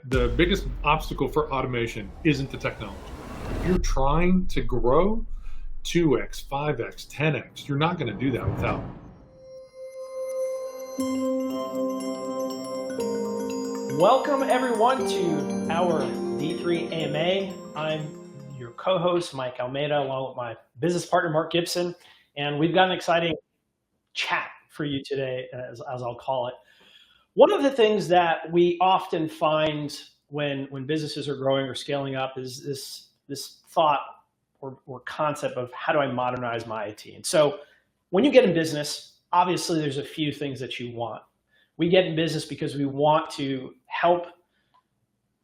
the biggest obstacle for automation isn't the technology. If you're trying to grow 2x, 5x, 10x, you're not going to do that without it. Welcome everyone to our D3 AMA. I'm your co-host, Mike Almeida, along with my business partner, Mark Gibson. And we've got an exciting chat for you today, as I'll call it. One of the things that we often find when businesses are growing or scaling up is this thought or concept of how do I modernize my IT? And so when you get in business, obviously there's a few things that you want. We get in business because we want to help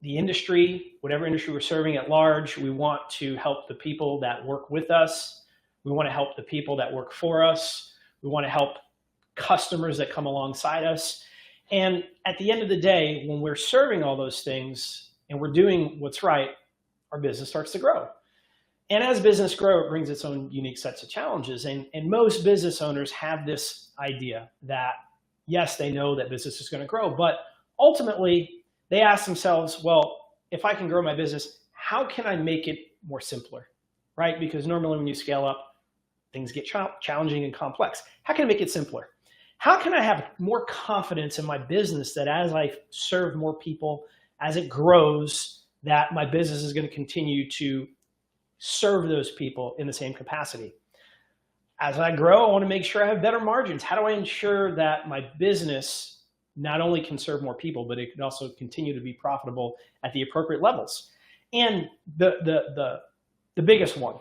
the industry, whatever industry we're serving at large. We want to help the people that work with us. We want to help the people that work for us. We want to help customers that come alongside us. And at the end of the day, when we're serving all those things and we're doing what's right, our business starts to grow. And as business grows, it brings its own unique sets of challenges. And most business owners have this idea that, yes, they know that business is going to grow, but ultimately they ask themselves, well, if I can grow my business, how can I make it more simpler, right? Because normally when you scale up, things get challenging and complex. How can I make it simpler? How can I have more confidence in my business that as I serve more people, as it grows, that my business is going to continue to serve those people in the same capacity? As I grow, I want to make sure I have better margins. How do I ensure that my business not only can serve more people, but it can also continue to be profitable at the appropriate levels? And the biggest one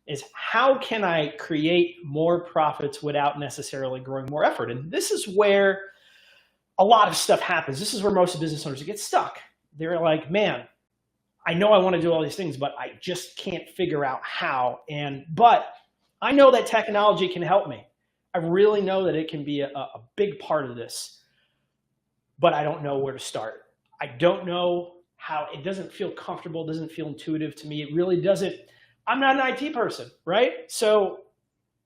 is how can I create more profits without necessarily growing more effort? And this is where a lot of stuff happens. This is where most business owners get stuck. They're like, man, I know I want to do all these things, but I just can't figure out how. But I know that technology can help me. I really know that it can be a big part of this, but I don't know where to start. I don't know how. It doesn't feel comfortable, doesn't feel intuitive to me. It really doesn't. I'm not an IT person, right? So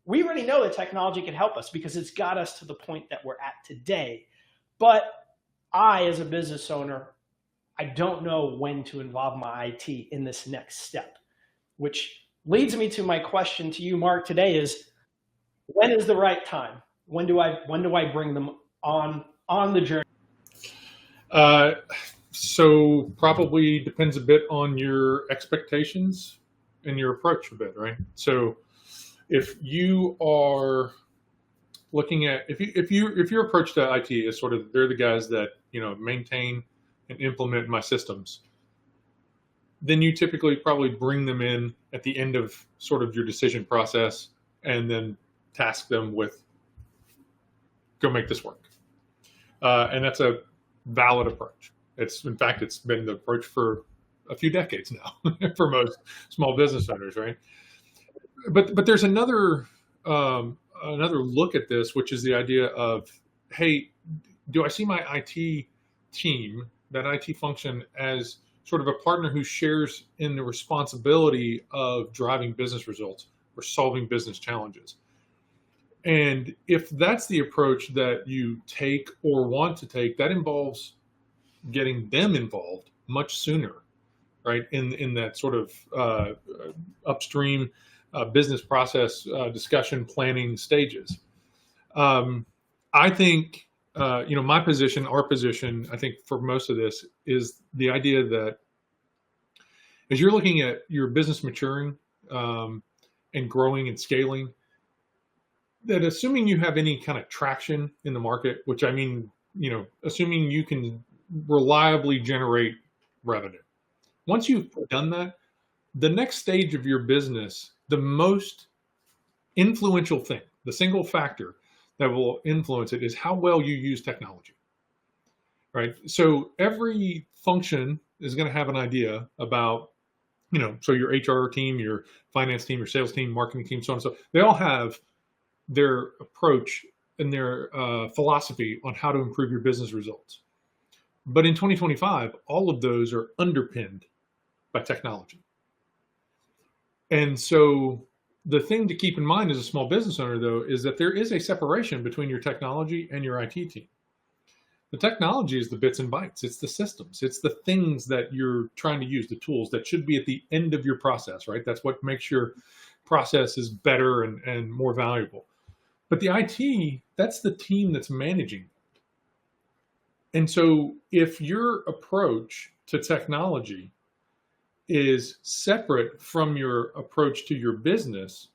we already know that technology can help us because it's got us to the point that we're at today. But I, as a business owner, I don't know when to involve my IT in this next step, which leads me to my question to you, Mark, today is, when is the right time? When do I bring them on the journey? So probably depends a bit on your expectations and your approach a bit, right? So if you are looking at, if your approach to IT is sort of, they're the guys that, maintain and implement my systems, then you typically probably bring them in at the end of sort of your decision process and then task them with, go make this work. And that's a valid approach. It's been the approach for a few decades now for most small business owners, right? But there's another look at this, which is the idea of, hey, do I see my IT team, that IT function, as sort of a partner who shares in the responsibility of driving business results or solving business challenges? And if that's the approach that you take or want to take, that involves getting them involved much sooner, right? In that sort of upstream business process discussion planning stages. I think, my position, our position, I think for most of this is the idea that as you're looking at your business maturing and growing and scaling, that assuming you have any kind of traction in the market, which I mean, assuming you can reliably generate revenue. Once you've done that, the next stage of your business, the most influential thing, the single factor that will influence it, is how well you use technology, right? So every function is going to have an idea about, so your HR team, your finance team, your sales team, marketing team, so on and so, they all have their approach and their philosophy on how to improve your business results. But in 2025, all of those are underpinned by technology. And so the thing to keep in mind as a small business owner, though, is that there is a separation between your technology and your IT team. The technology is the bits and bytes. It's the systems. It's the things that you're trying to use, the tools that should be at the end of your process, right? That's what makes your process is better and more valuable. But the IT, that's the team that's managing. And so if your approach to technology is separate from your approach to your business,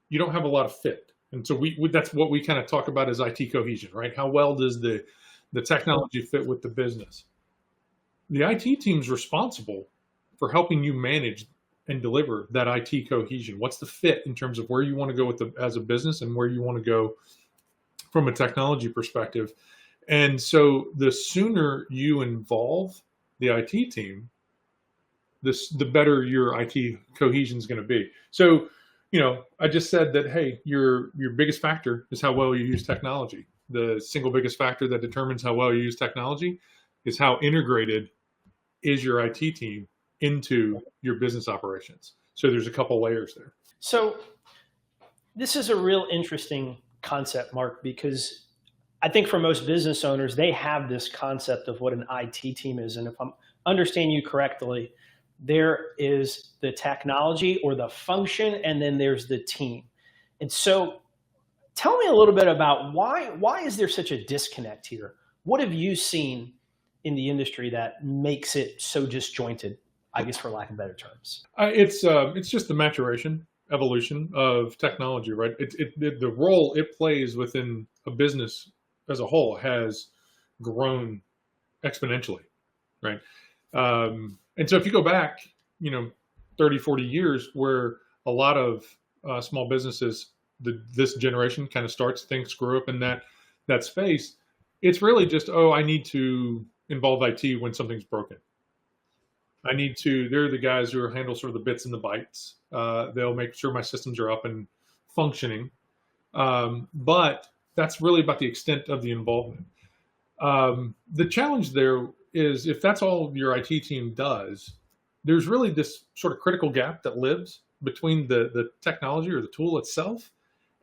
you don't have a lot of fit. And so that's what we kind of talk about as IT cohesion, right? How well does the technology fit with the business? The IT team's responsible for helping you manage and deliver that IT cohesion. What's the fit in terms of where you want to go with as a business and where you want to go from a technology perspective? And so the sooner you involve the IT team, the better your IT cohesion is going to be. So, I just said that, hey, your biggest factor is how well you use technology. The single biggest factor that determines how well you use technology is how integrated is your IT team into your business operations. So there's a couple layers there. So this is a real interesting concept, Mark, because I think for most business owners, they have this concept of what an IT team is. And if I'm understanding you correctly, there is the technology or the function, and then there's the team. And so tell me a little bit about why is there such a disconnect here? What have you seen in the industry that makes it so disjointed, I guess, for lack of better terms? It's just the maturation, evolution of technology, right? The role it plays within a business as a whole has grown exponentially, right? And so if you go back, 30, 40 years where a lot of small businesses, this generation kind of starts, things grew up in that space, it's really just, I need to involve IT when something's broken. They're the guys who handle sort of the bits and the bytes. They'll make sure my systems are up and functioning. But that's really about the extent of the involvement. The challenge there is if that's all your IT team does, there's really this sort of critical gap that lives between the technology or the tool itself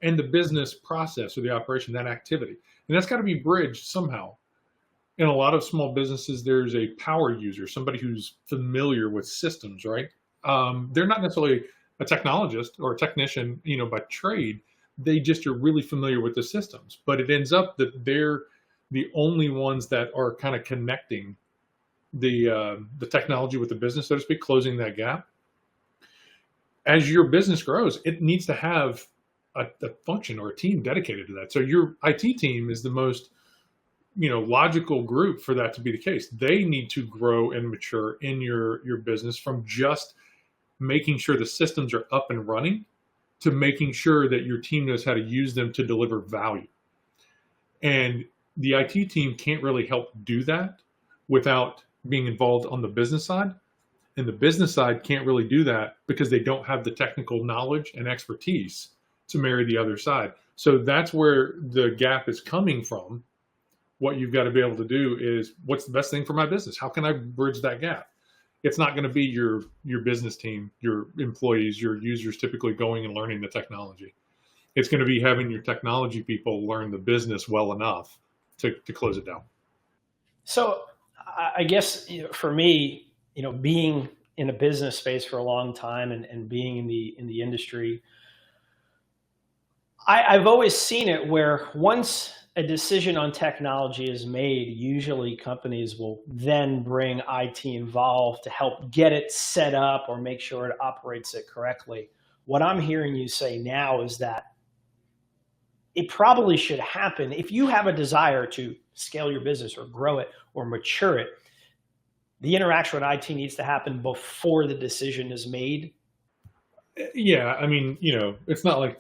and the business process or the operation, that activity. And that's got to be bridged somehow. In a lot of small businesses, there's a power user, somebody who's familiar with systems, right? They're not necessarily a technologist or a technician, by trade. They just are really familiar with the systems. But it ends up that they're the only ones that are kind of connecting the technology with the business, so to speak, closing that gap. As your business grows, it needs to have a function or a team dedicated to that. So your IT team is the most logical group for that to be the case. They need to grow and mature in your business from just making sure the systems are up and running to making sure that your team knows how to use them to deliver value. And the IT team can't really help do that without being involved on the business side. And the business side can't really do that because they don't have the technical knowledge and expertise to marry the other side. So that's where the gap is coming from. What you've got to be able to do is, what's the best thing for my business? How can I bridge that gap? It's not going to be your business team, your employees, your users typically going and learning the technology. It's going to be having your technology people learn the business well enough to close it down. So I guess for me, being in a business space for a long time and being in the industry, I've always seen it where once a decision on technology is made, usually companies will then bring IT involved to help get it set up or make sure it operates it correctly. What I'm hearing you say now is that it probably should happen if you have a desire to scale your business or grow it or mature it. The interaction with IT needs to happen before the decision is made. Yeah, I mean, it's not like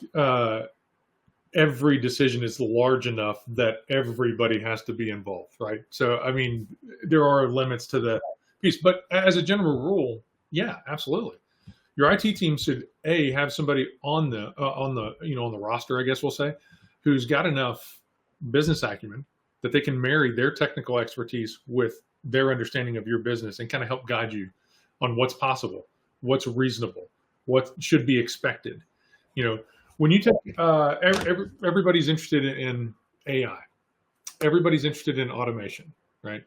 every decision is large enough that everybody has to be involved, right? So, I mean, there are limits to the piece, but as a general rule, yeah, absolutely. Your IT team should have somebody on the roster, I guess we'll say, who's got enough business acumen that they can marry their technical expertise with their understanding of your business and kind of help guide you on what's possible, what's reasonable, what should be expected. When you take everybody's interested in AI, everybody's interested in automation, right?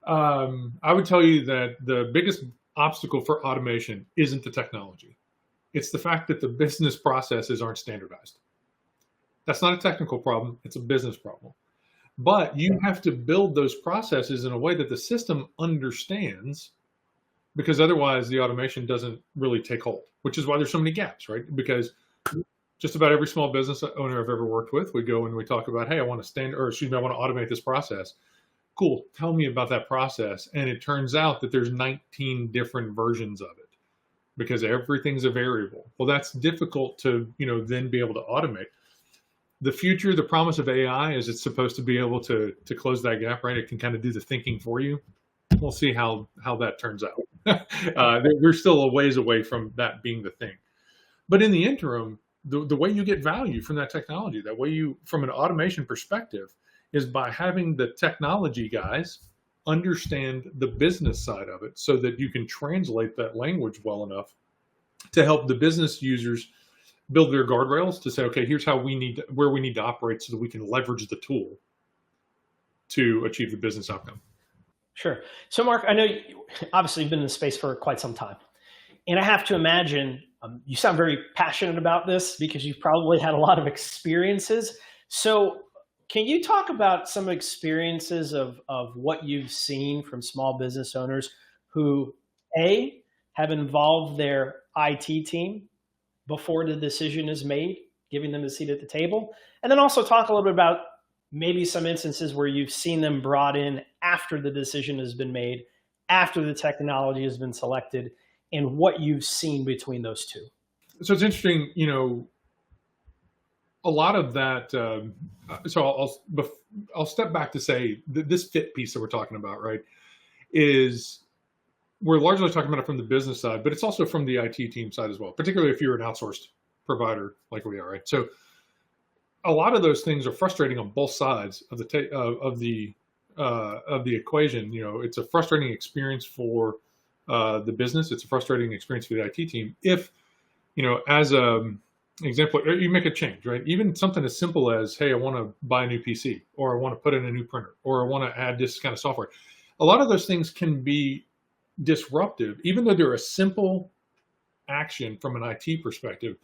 I would tell you that the biggest obstacle for automation isn't the technology. It's the fact that the business processes aren't standardized. That's not a technical problem. It's a business problem. But you have to build those processes in a way that the system understands, because otherwise the automation doesn't really take hold, which is why there's so many gaps, right? Because just about every small business owner I've ever worked with, we go and we talk about, hey, I want to I want to automate this process. Cool. Tell me about that process. And it turns out that there's 19 different versions of it because everything's a variable. Well, that's difficult to, then be able to automate. The future, the promise of AI is it's supposed to be able to close that gap, right? It can kind of do the thinking for you. We'll see how that turns out. We're still a ways away from that being the thing. But in the interim, the way you get value from that technology, that way you, from an automation perspective, is by having the technology guys understand the business side of it so that you can translate that language well enough to help the business users build their guardrails to say, okay, here's how where we need to operate so that we can leverage the tool to achieve the business outcome. Sure. So Mark, I know you obviously you've been in the space for quite some time. And I have to imagine you sound very passionate about this because you've probably had a lot of experiences. So can you talk about some experiences of what you've seen from small business owners who, A, have involved their IT team before the decision is made, giving them a seat at the table? And then also talk a little bit about maybe some instances where you've seen them brought in after the decision has been made, after the technology has been selected, and what you've seen between those two. So it's interesting, a lot of that. So I'll step back to say that this fit piece that we're talking about, right, is we're largely talking about it from the business side, but it's also from the IT team side as well, particularly if you're an outsourced provider like we are, right? So a lot of those things are frustrating on both sides of the equation. It's a frustrating experience for the business. It's a frustrating experience for the IT team. If, as a example, you make a change, right? Even something as simple as, hey, I want to buy a new PC, or I want to put in a new printer, or I want to add this kind of software. A lot of those things can be disruptive, even though they're a simple action from an IT perspective.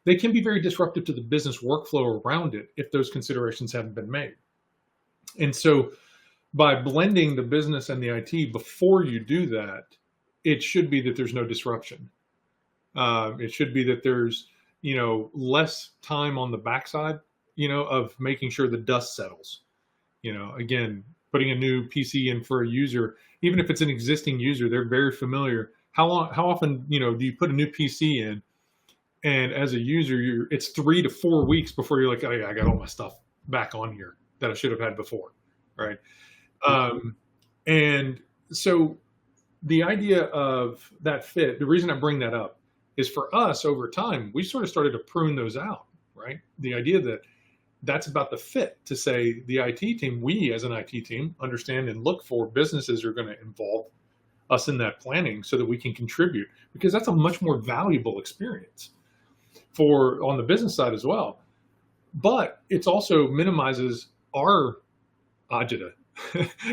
They can be very disruptive to the business workflow around it if those considerations haven't been made. And so by blending the business and the IT before you do that, it should be that there's no disruption. It should be that there's, less time on the backside, of making sure the dust settles. Again, putting a new PC in for a user, even if it's an existing user, they're very familiar. How often, do you put a new PC in? And as a user, it's 3 to 4 weeks before you're like, oh yeah, I got all my stuff back on here that I should have had before, right? And so the idea of that fit, the reason I bring that up is for us over time, we sort of started to prune those out, right? The idea that that's about the fit, to say the IT team, we as an IT team understand and look for businesses are going to involve us in that planning so that we can contribute, because that's a much more valuable experience on the business side as well. But it's also minimizes our agita,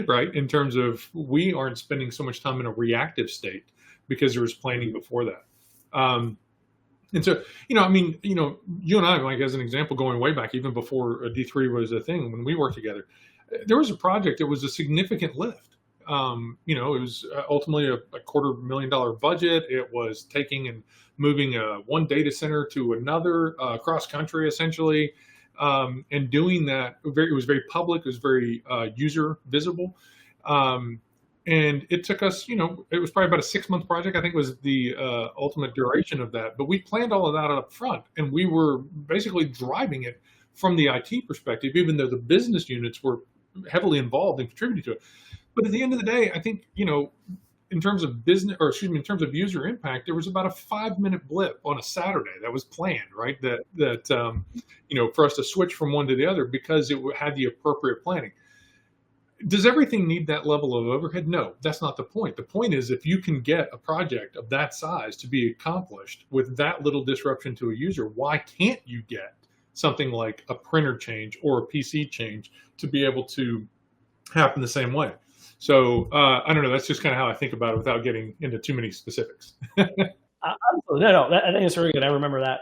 right? In terms of we aren't spending so much time in a reactive state because there was planning before that. And so, you and I, like as an example, going way back, even before D3 was a thing, when we worked together, there was a project that was a significant lift. It was ultimately a $250,000 budget. It was taking and moving one data center to another across country, essentially. And doing that, it was very public, it was very user visible. And it took us, it was probably about a 6-month project, I think was the ultimate duration of that. But we planned all of that up front, and we were basically driving it from the IT perspective, even though the business units were heavily involved and contributing to it. But at the end of the day, I think, in terms of in terms of user impact, there was about a 5-minute blip on a Saturday that was planned, right? That for us to switch from one to the other because it had the appropriate planning. Does everything need that level of overhead? No, that's not the point. The point is, if you can get a project of that size to be accomplished with that little disruption to a user, why can't you get something like a printer change or a PC change to be able to happen the same way. So I don't know. That's just kind of how I think about it without getting into too many specifics. I think it's really good. I remember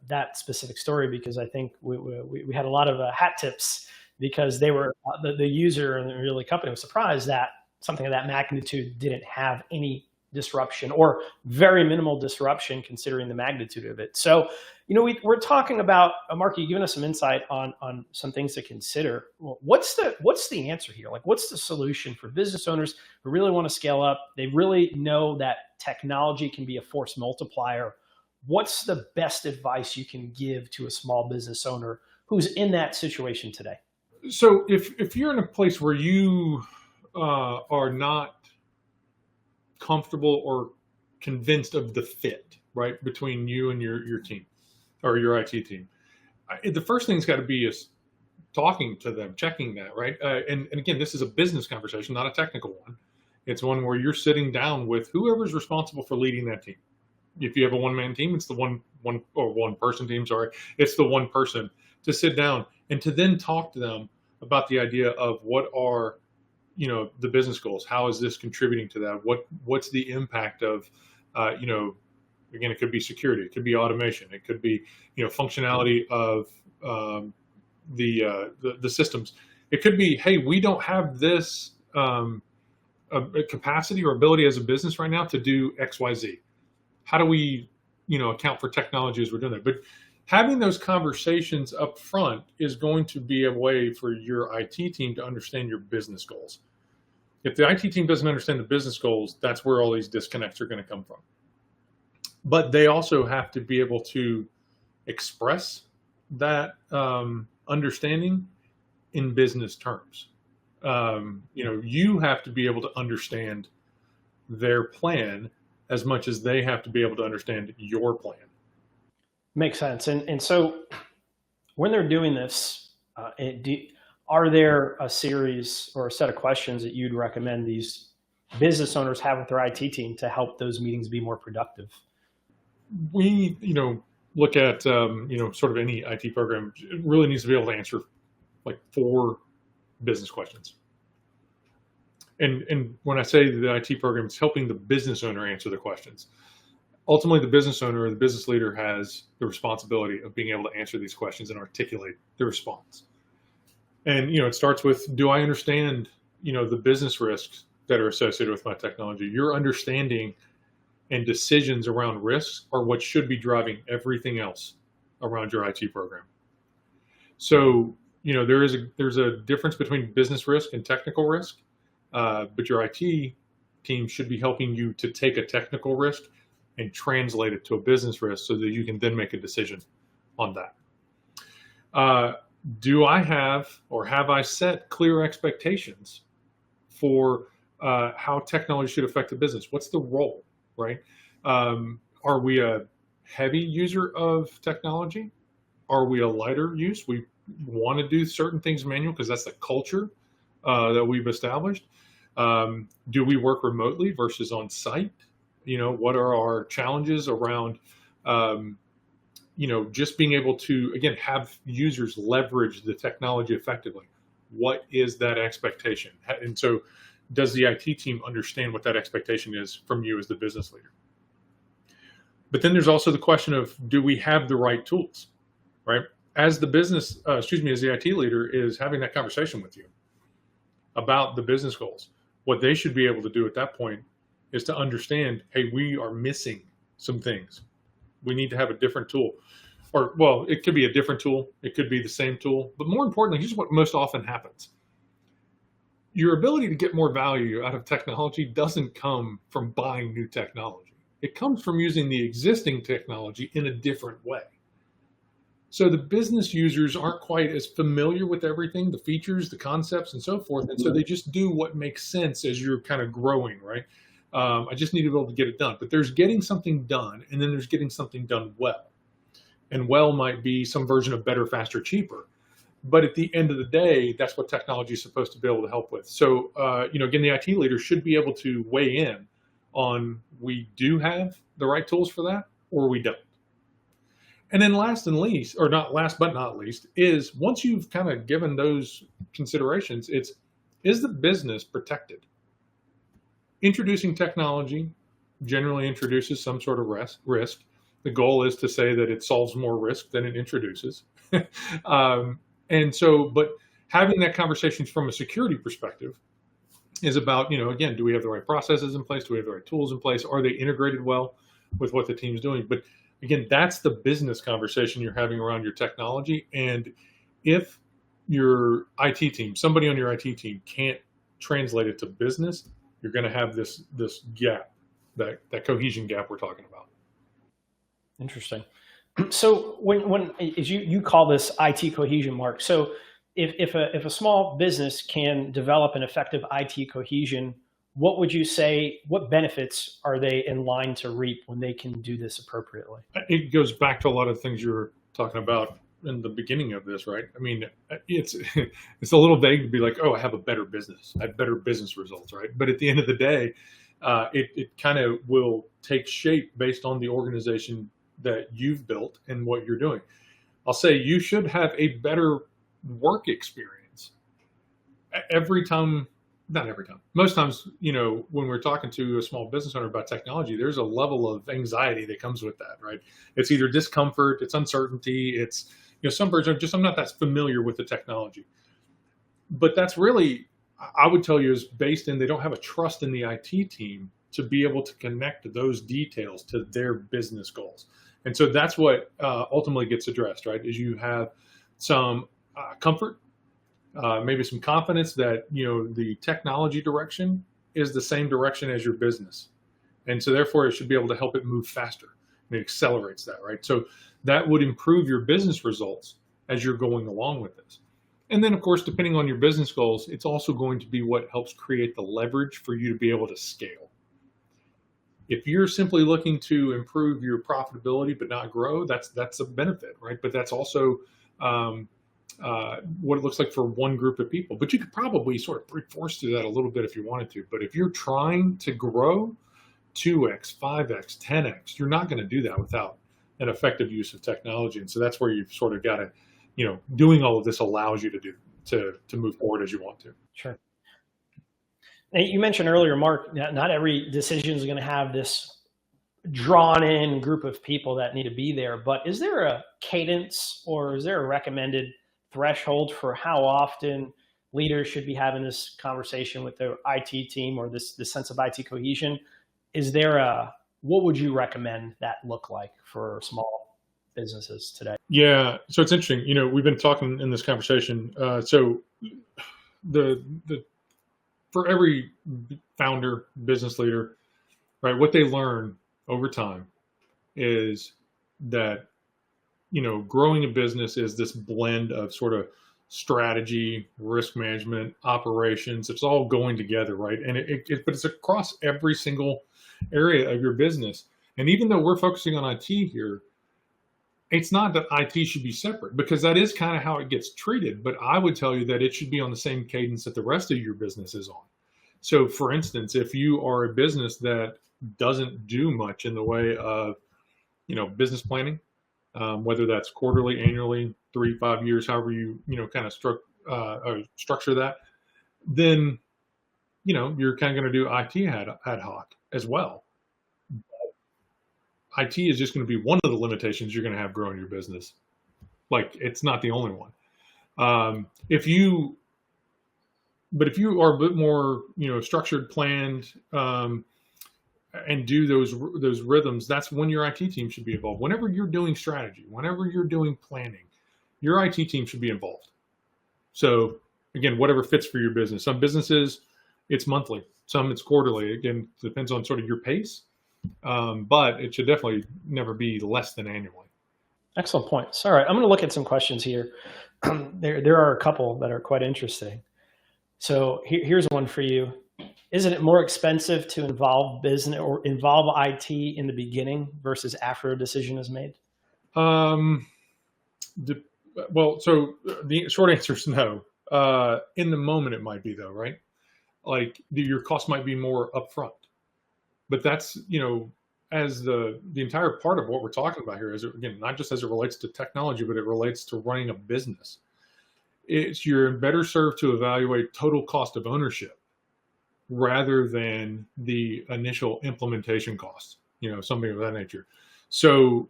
that specific story because I think we had a lot of hat tips because they were the user and the company was surprised that something of that magnitude didn't have any disruption or very minimal disruption considering the magnitude of it. So, we're talking about, Mark, you've given us some insight on some things to consider. Well, what's the answer here? Like, what's the solution for business owners who really want to scale up? They really know that technology can be a force multiplier. What's the best advice you can give to a small business owner who's in that situation today? So if you're in a place where you are not comfortable or convinced of the fit, right, between you and your team or your IT team, the first thing's got to be is talking to them, checking that, right? And again, this is a business conversation, not a technical one. It's one where you're sitting down with whoever's responsible for leading that team. If you have a one-man team, it's the one-person team, sorry. It's the one person to sit down and to then talk to them about the idea of what are, the business goals. How is this contributing to that? What's the impact of, again, it could be security, it could be automation, it could be, functionality of the systems. It could be, hey, we don't have this a capacity or ability as a business right now to do X, Y, Z. How do we, account for technology as we're doing that? But having those conversations up front is going to be a way for your IT team to understand your business goals. If the IT team doesn't understand the business goals, that's where all these disconnects are going to come from. But they also have to be able to express that understanding in business terms. You have to be able to understand their plan as much as they have to be able to understand your plan. Makes sense. And so when they're doing this, are there a series or a set of questions that you'd recommend these business owners have with their IT team to help those meetings be more productive? We, look at, sort of any IT program, it really needs to be able to answer like 4 business questions. And when I say the IT program, it's helping the business owner answer the questions. Ultimately, the business owner or the business leader has the responsibility of being able to answer these questions and articulate the response. And, it starts with, do I understand, the business risks that are associated with my technology? Your understanding and decisions around risks are what should be driving everything else around your IT program. So, there's a difference between business risk and technical risk, but your IT team should be helping you to take a technical risk and translate it to a business risk so that you can then make a decision on that. Do I have I set clear expectations for how technology should affect the business? What's the role, right? Are we a heavy user of technology? Are we a lighter use? We want to do certain things manual because that's the culture that we've established. Do we work remotely versus on site? What are our challenges around, just being able to, again, have users leverage the technology effectively? What is that expectation? And so does the IT team understand what that expectation is from you as the business leader? But then there's also the question of, do we have the right tools, right? As the as the IT leader is having that conversation with you about the business goals, what they should be able to do at that point is to understand, hey, we are missing some things. We need to have a different tool. Or, well, it could be a different tool. It could be the same tool. But more importantly, here's what most often happens. Your ability to get more value out of technology doesn't come from buying new technology. It comes from using the existing technology in a different way. So the business users aren't quite as familiar with everything, the features, the concepts, and so forth. And so they just do what makes sense as you're kind of growing, right? I just need to be able to get it done. But there's getting something done, and then there's getting something done well. And well might be some version of better, faster, cheaper. But at the end of the day, that's what technology is supposed to be able to help with. So, again, the IT leader should be able to weigh in on, we do have the right tools for that, or we don't. And then last and least, or not last but not least, is once you've kind of given those considerations, is the business protected? Introducing technology generally introduces some sort of risk. The goal is to say that it solves more risk than it introduces. And so, but having that conversation from a security perspective is about, again, do we have the right processes in place? Do we have the right tools in place? Are they integrated well with what the team's doing? But again, that's the business conversation you're having around your technology. And if your IT team, somebody on your IT team can't translate it to business, you're going to have this gap, that cohesion gap we're talking about. Interesting. So when as you call this IT cohesion, Mark, so if a small business can develop an effective IT cohesion, what would you say, what benefits are they in line to reap when they can do this appropriately? It goes back to a lot of the things you were talking about in the beginning of this, right? I mean, it's a little vague to be like, oh, I have a better business, I have better business results, right? But at the end of the day, it kind of will take shape based on the organization that you've built and what you're doing. I'll say you should have a better work experience every time. Not every time. Most times, when we're talking to a small business owner about technology, there's a level of anxiety that comes with that, right? It's either discomfort, it's uncertainty, it's, some birds are just, I'm not that familiar with the technology. But that's really, I would tell you, is based in they don't have a trust in the IT team to be able to connect those details to their business goals. And so that's what ultimately gets addressed, right? Is you have some comfort, maybe some confidence that the technology direction is the same direction as your business, and so therefore it should be able to help it move faster, and it accelerates that, right? So that would improve your business results as you're going along with this. And then, of course, depending on your business goals, it's also going to be what helps create the leverage for you to be able to scale. If you're simply looking to improve your profitability but not grow, that's a benefit, right? But that's also what it looks like for one group of people. But you could probably sort of brute force through that a little bit if you wanted to. But if you're trying to grow 2x, 5x, 10x, you're not going to do that without an effective use of technology. And so that's where you've sort of got to, doing all of this allows you to move forward as you want to. Sure. And you mentioned earlier, Mark, not every decision is going to have this drawn in group of people that need to be there, but is there a cadence or is there a recommended threshold for how often leaders should be having this conversation with their IT team or this sense of IT cohesion? Is there what would you recommend that look like for small businesses today? Yeah, so it's interesting. We've been talking in this conversation. So the for every founder, business leader, right, what they learn over time is that, growing a business is this blend of sort of strategy, risk management, operations. It's all going together, right? And but it's across every single area of your business. And even though we're focusing on IT here, it's not that IT should be separate, because that is kind of how it gets treated. But I would tell you that it should be on the same cadence that the rest of your business is on. So for instance, if you are a business that doesn't do much in the way of, business planning, whether that's quarterly, annually, 3, 5 years, however you, kind of structure that, then, you're kind of going to do IT ad hoc as well. IT is just going to be one of the limitations you're going to have growing your business. Like, it's not the only one. If you are a bit more, structured, planned, and do those rhythms, that's when your IT team should be involved. Whenever you're doing strategy, whenever you're doing planning, your IT team should be involved. So again, whatever fits for your business. Some businesses, it's monthly. Some it's quarterly. Again, depends on sort of your pace. But it should definitely never be less than annually. Excellent points. All right, I'm going to look at some questions here. There are a couple that are quite interesting. So here's one for you. Isn't it more expensive to involve business or involve IT in the beginning versus after a decision is made? Well, so the short answer is no. In the moment, it might be though, right? Like your cost might be more upfront, but that's, as the entire part of what we're talking about here is, again, not just as it relates to technology, but it relates to running a business. You're better served to evaluate total cost of ownership rather than the initial implementation costs, something of that nature. So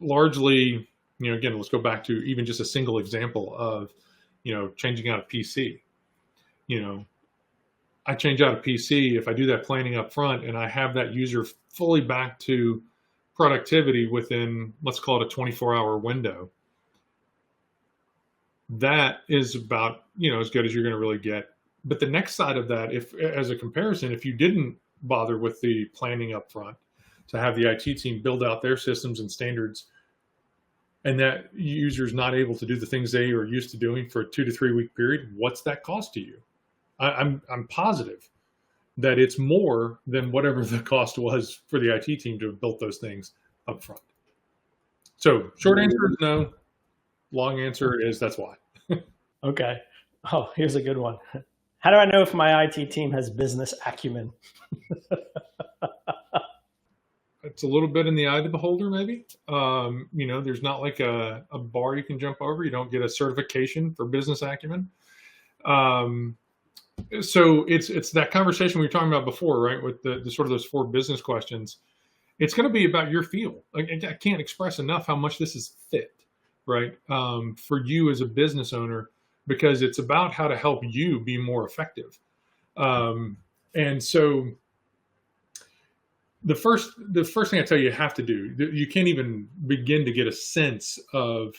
largely, again, let's go back to even just a single example of, changing out a PC. I change out a PC, if I do that planning up front and I have that user fully back to productivity within, let's call it a 24-hour window, that is about, as good as you're going to really get. But the next side of that, if as a comparison, if you didn't bother with the planning up front to have the IT team build out their systems and standards, and that user's not able to do the things they are used to doing for a 2 to 3 week period, what's that cost to you? I'm positive that it's more than whatever the cost was for the IT team to have built those things up front. So short answer is no. Long answer is that's why. Okay. Oh, here's a good one. How do I know if my IT team has business acumen? It's a little bit in the eye of the beholder, maybe. There's not like a bar you can jump over. You don't get a certification for business acumen. So it's that conversation we were talking about before, right? With the sort of those 4 business questions. It's going to be about your feel. I can't express enough how much this is fit, right? For you as a business owner, because it's about how to help you be more effective. And so the first thing I tell you have to do, you can't even begin to get a sense of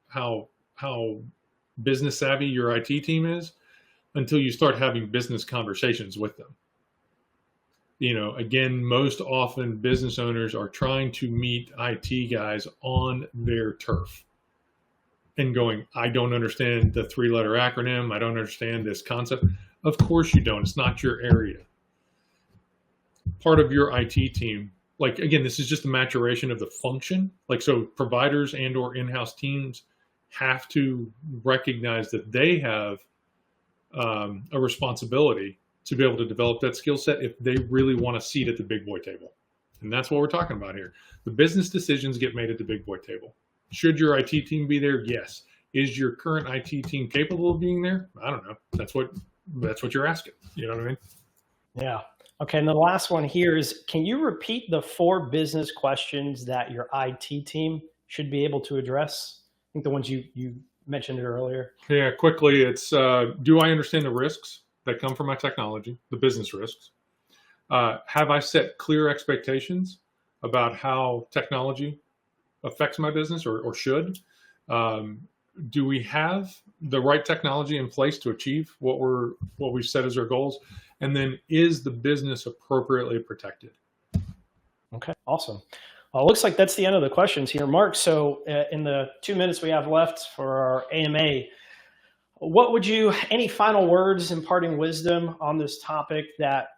how business savvy your IT team is until you start having business conversations with them. Again, most often business owners are trying to meet IT guys on their turf and going, I don't understand the 3-letter acronym. I don't understand this concept. Of course you don't. It's not your area. Part of your IT team, like, again, this is just a maturation of the function. Like, so providers and or in-house teams have to recognize that they have a responsibility to be able to develop that skill set if they really want a seat at the big boy table. And that's what we're talking about here. The business decisions get made at the big boy table. Should your IT team be there? Yes. Is your current IT team capable of being there? I don't know. That's what you're asking. You know what I mean? Yeah. Okay. And the last one here is, can you repeat the 4 business questions that your IT team should be able to address? I think the ones you mentioned it earlier. Yeah, quickly, it's do I understand the risks that come from my technology, the business risks? Have I set clear expectations about how technology affects my business or should? Do we have the right technology in place to achieve what we've set as our goals? And then is the business appropriately protected? Okay, awesome. Well, it looks like that's the end of the questions here, Mark. So in the 2 minutes we have left for our AMA, any final words, imparting wisdom on this topic that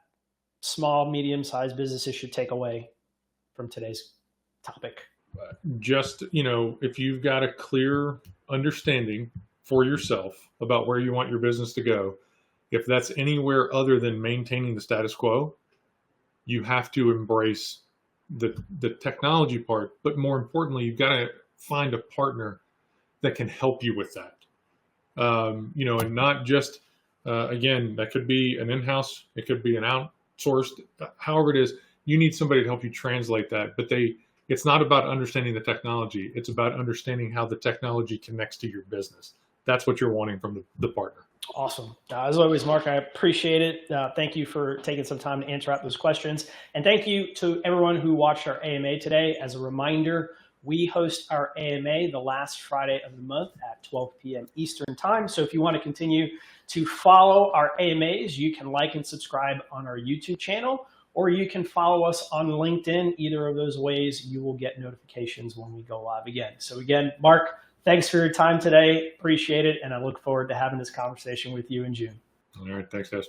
small, medium-sized businesses should take away from today's topic? Just, if you've got a clear understanding for yourself about where you want your business to go, if that's anywhere other than maintaining the status quo, you have to embrace the technology part, but more importantly, you've got to find a partner that can help you with that. And not just, again, that could be an in-house, it could be an outsourced, however it is, you need somebody to help you translate that. But it's not about understanding the technology. It's about understanding how the technology connects to your business. That's what you're wanting from the partner. Awesome. As always, Mark, I appreciate it. Thank you for taking some time to answer out those questions. And thank you to everyone who watched our AMA today. As a reminder, we host our AMA the last Friday of the month at 12 p.m. Eastern time. So if you want to continue to follow our AMAs, you can like and subscribe on our YouTube channel, or you can follow us on LinkedIn. Either of those ways, you will get notifications when we go live again. So again, Mark, thanks for your time today. Appreciate it. And I look forward to having this conversation with you in June. All right. Thanks, guys.